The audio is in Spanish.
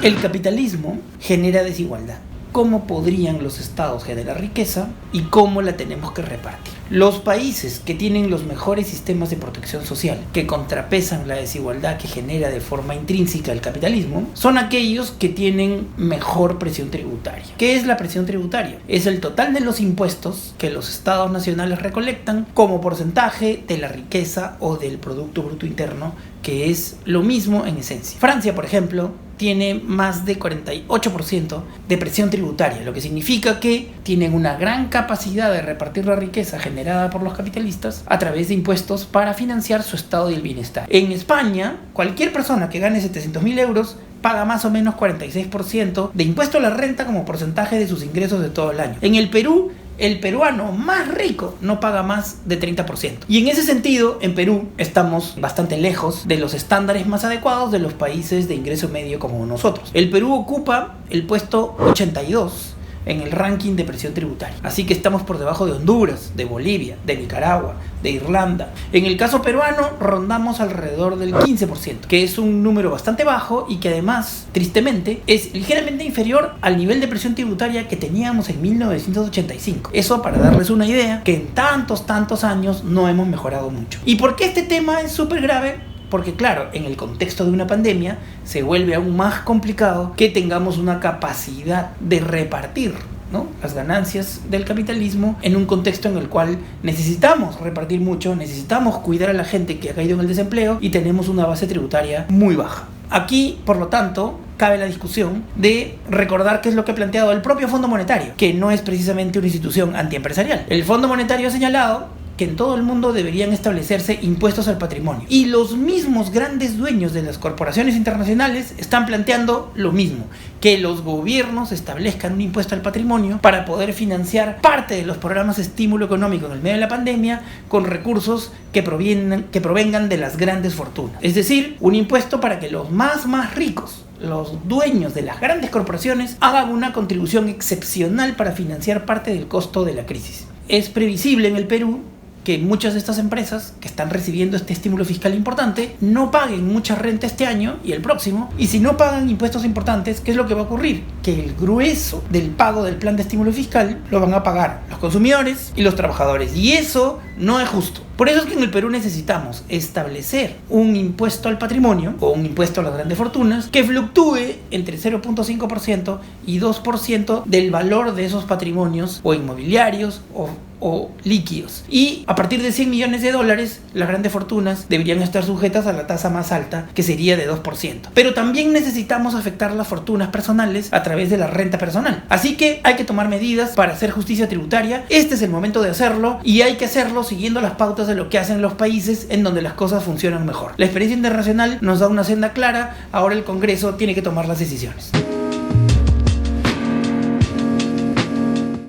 El capitalismo genera desigualdad. ¿Cómo podrían los estados generar riqueza y cómo la tenemos que repartir? Los países que tienen los mejores sistemas de protección social, que contrapesan la desigualdad que genera de forma intrínseca el capitalismo, son aquellos que tienen mejor presión tributaria. ¿Qué es la presión tributaria? Es el total de los impuestos que los estados nacionales recolectan como porcentaje de la riqueza o del Producto Bruto Interno, que es lo mismo en esencia. Francia, por ejemplo, tiene más de 48% de presión tributaria, lo que significa que tienen una gran capacidad de repartir la riqueza generada por los capitalistas a través de impuestos para financiar su estado del bienestar. En España, cualquier persona que gane 700.000 euros paga más o menos 46% de impuesto a la renta como porcentaje de sus ingresos de todo el año. En el Perú, el peruano más rico no paga más de 30%. Y en ese sentido, en Perú estamos bastante lejos de los estándares más adecuados de los países de ingreso medio como nosotros. El Perú ocupa el puesto 82 en el ranking de presión tributaria. Así que estamos por debajo de Honduras, de Bolivia, de Nicaragua, de Irlanda. En el caso peruano rondamos alrededor del 15%, que es un número bastante bajo y que además, tristemente, es ligeramente inferior al nivel de presión tributaria que teníamos en 1985. Eso para darles una idea que en tantos años no hemos mejorado mucho. ¿Y por qué este tema es súper grave? Porque claro, en el contexto de una pandemia se vuelve aún más complicado que tengamos una capacidad de repartir, ¿no?, las ganancias del capitalismo en un contexto en el cual necesitamos repartir mucho, necesitamos cuidar a la gente que ha caído en el desempleo y tenemos una base tributaria muy baja. Aquí, por lo tanto, cabe la discusión de recordar qué es lo que ha planteado el propio Fondo Monetario, que no es precisamente una institución antiempresarial. El Fondo Monetario ha señalado que en todo el mundo deberían establecerse impuestos al patrimonio. Y los mismos grandes dueños de las corporaciones internacionales están planteando lo mismo, que los gobiernos establezcan un impuesto al patrimonio para poder financiar parte de los programas de estímulo económico en el medio de la pandemia con recursos que provengan de las grandes fortunas. Es decir, un impuesto para que los más ricos, los dueños de las grandes corporaciones, hagan una contribución excepcional para financiar parte del costo de la crisis. Es previsible en el Perú que muchas de estas empresas que están recibiendo este estímulo fiscal importante no paguen mucha renta este año y el próximo, y si no pagan impuestos importantes, ¿qué es lo que va a ocurrir? Que el grueso del pago del plan de estímulo fiscal lo van a pagar los consumidores y los trabajadores, y eso no es justo. Por eso es que en el Perú necesitamos establecer un impuesto al patrimonio o un impuesto a las grandes fortunas que fluctúe entre 0.5% y 2% del valor de esos patrimonios o inmobiliarios o líquidos. Y a partir de $100 millones, las grandes fortunas deberían estar sujetas a la tasa más alta, que sería de 2%. Pero también necesitamos afectar las fortunas personales a través de la renta personal. Así que hay que tomar medidas para hacer justicia tributaria. Este es el momento de hacerlo y hay que hacerlo siguiendo las pautas de lo que hacen los países en donde las cosas funcionan mejor. La experiencia internacional nos da una senda clara, ahora el Congreso tiene que tomar las decisiones.